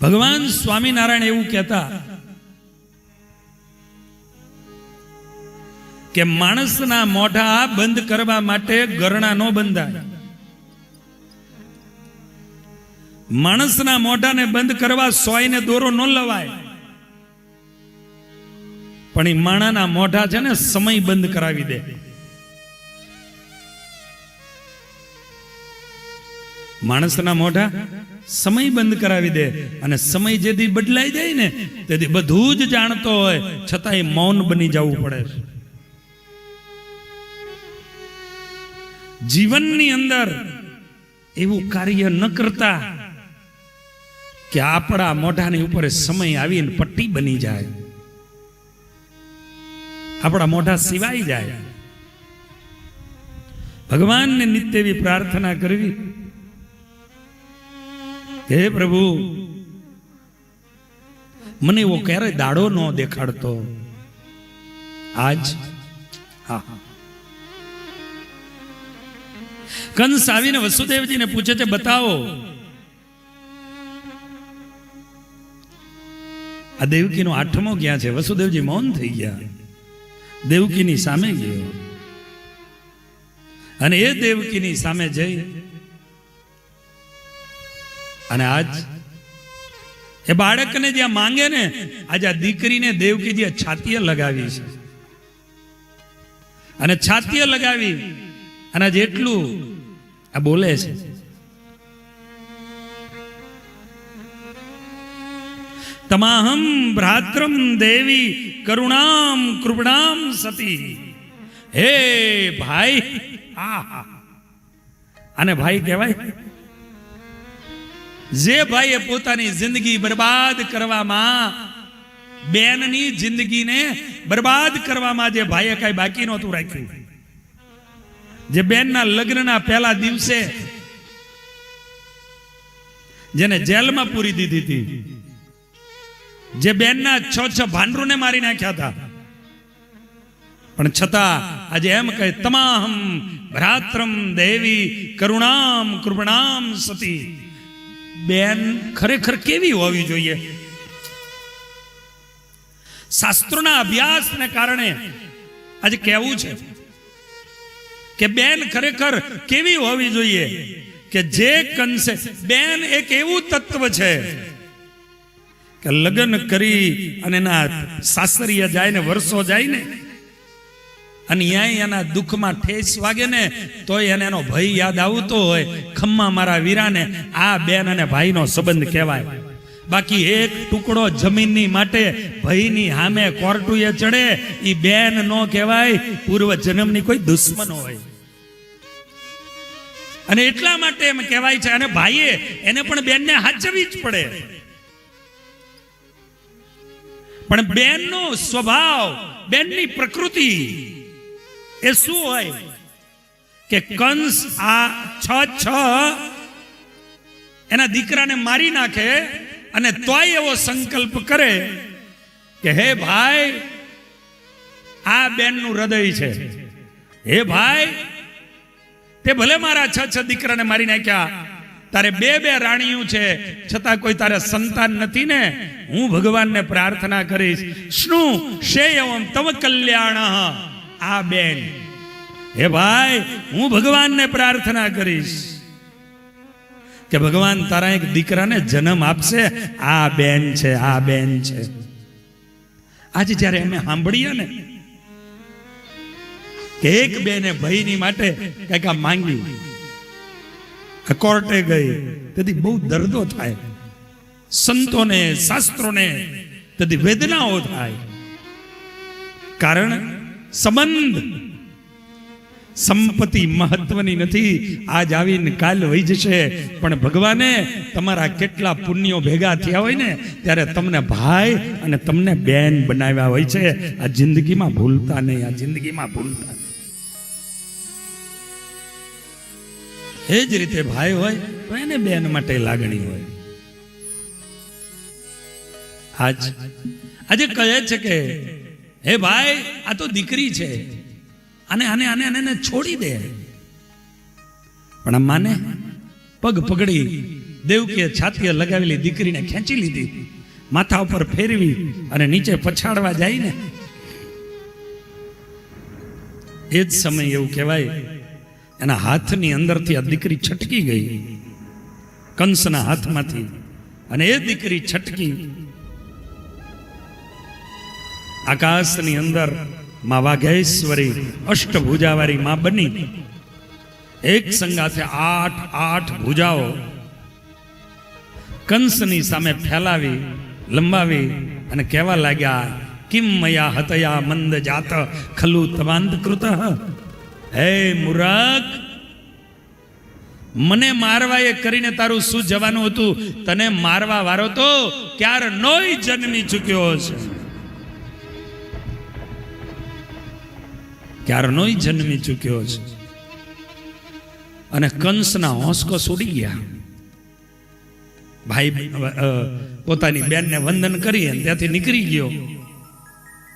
ભગવાન સ્વામિનારાયણ એવું કહેતા કે માણસના મોઢા બંધ કરવા માટે ગરણા ન બંધાય. માણસના મોઢાને બંધ કરવા સોયને દોરો ન લવાય. પણ એ માણાના મોઢા છે ને સમય બંધ કરાવી દે. માણસના મોઢા સમય બંધ કરાવી દે, અને સમય જેથી બદલાઈ જાય ને તેથી બધું જ જાણતો હોય છતાંય મૌન બની જવું પડે. જીવનની અંદર એવું કાર્ય ન કરતા કે આપણા મોઢાની ઉપર સમય આવીને પટ્ટી બની જાય, આપણા મોઢા સિવાય જાય. ભગવાનને નિત્ય એવી પ્રાર્થના કરવી, હે પ્રભુ મને એવો ક્યારેય દાડો ન દેખાડતો. આજ કંસ આવીને વસુદેવજીને પૂછે છે, બતાવો આ દેવકીનો આઠમો ક્યાં છે? વસુદેવજી મૌન થઈ ગયા. દેવકીની સામે ગયો અને એ દેવકીની સામે જઈ અને આજ એ બાળકને જ્યાં માંગે ને, આજે આ દીકરીને દેવકી જે છાતીએ લગાવી છે, અને છાતીએ લગાવી અને જેટલું આ બોલે છે, તમાહમ ભ્રાત્રમ દેવી કરુણામ કૃપણામ સતી. હે ભાઈ, અને ભાઈ કહેવાય જે ભાઈએ પોતાની જિંદગી બરબાદ કરવામાં, બેનની જિંદગીને બરબાદ કરવામાં જે ભાઈએ કઈ બાકી નહોતું રાખ્યું, જે બેનના લગ્નના પહેલા દિવસે જેને જેલમાં પૂરી દીધી હતી, જે બેનના 6 ભાંડરૂને મારી નાખ્યા હતા, પણ છતાં આજે એમ કહે તમાહમ ભ્રાત્રમ દેવી કરુણામ કૃપણામ સતી. બેન ખરેખર કેવી હોવી જોઈએ? શાસ્ત્રોના અભ્યાસને કારણે આજે કહેવું છે કે બેન ખરેખર કેવી હોવી જોઈએ કે જે કંસે, બેન એક એવું તત્વ છે કે લગ્ન કરી અને એના સાસરીએ જાય ને વર્ષો જાય ને, અને અહીંયા એના દુઃખમાં ઠેસ વાગે ને તોય એને એનો ભય યાદ આવતો હોય, ખમ્મા મારા વીરાને, આ બેન અને ભાઈનો સંબંધ કહેવાય. બાકી એક ટુકડો જમીનની માટે ભયની સામે કોર્ટુએ ચડે, એ બેન નો કહેવાય, પૂર્વ જન્મની કોઈ દુશ્મન હોય. અને એટલા માટે એમ કહેવાય છે, અને ભાઈએ એને પણ બેનને હાચવી જ પડે. પણ બેનનો સ્વભાવ, બેનની પ્રકૃતિ એ શું હોય કે કંસ આ 6 એના દીકરાને મારી નાખે, અને તોય એવો સંકલ્પ કરે કે હે ભાઈ, આ બેનનું હૃદય છે, હે ભાઈ તે ભલે મારા 6 દીકરાને મારી નાખ્યા, તારે 2 રાણીઓ છે, છતાં કોઈ તારે સંતાન નથી ને, હું ભગવાનને પ્રાર્થના કરીશ, શું શેયવમ તવ કલ્યાણ. આ બેન, હે ભાઈ હું ભગવાનને પ્રાર્થના કરીશ કે ભગવાન તારા એક દીકરાને જન્મ આપશે, આ બેન છે, આ બેન છે. આજે જ્યારે અમે સાંભળીએ ને કે એક બેને ભાઈની માટે કઈક આ માંગ્યું, કોર્ટે ગઈ, તેથી બહુ દર્દો થાય, સંતોને શાસ્ત્રોને તેથી વેદનાઓ થાય. કારણ સંબંધ, સંપત્તિ મહત્વની નથી, આજ આવીને કાલ વહી જશે, પણ ભગવાને તમારા કેટલા પુણ્યો ભેગા થયા હોય ને ત્યારે તમને ભાઈ અને તમને બેન બનાવ્યા હોય છે. આ જિંદગીમાં ભૂલતા નહીં, આ જિંદગીમાં ભૂલતા નહીં. એ જ રીતે ભાઈ હોય તો એને બેન માટે લાગણી હોય. આજે કહે છે કે હે ભાઈ, આ તો દીકરી છે, આને આને આને આને છોડી દે. પણ આ માને પગ પકડી દેવકીએ છાતીએ લગાવેલી દીકરીને ખેંચી લીધી, માથા ઉપર ફેરવી અને નીચે પછાડવા જાય ને એ જ સમય એવું કહેવાય એના હાથની અંદરથી આ દીકરી છટકી ગઈ, કંસના હાથમાંથી, અને એ દીકરી છટકી આકાશની અંદર માં વાઘેશ્વરી અષ્ટભુજાવાળી માં બની એક સંગાથે 8 ભુજાઓ કંસની સામે ફેલાવી લંબાવી અને કહેવા લાગ્યા, કિમ મયા હતયા મંદ જાત ખલુ તવાંત કૃત. હે મૂરખ, મને મારવા એ કરીને તારું શું જવાનું હતું? તને મારવા વાળો તો ક્યારે નોય જન્મી ચૂક્યો છે, ક્યારનોય જન્મી ચૂક્યો છે. અને કંસના હોંસકો છોડી ગયા. ભાઈ પોતાની બેનને વંદન કરી ત્યાંથી નીકળી ગયો.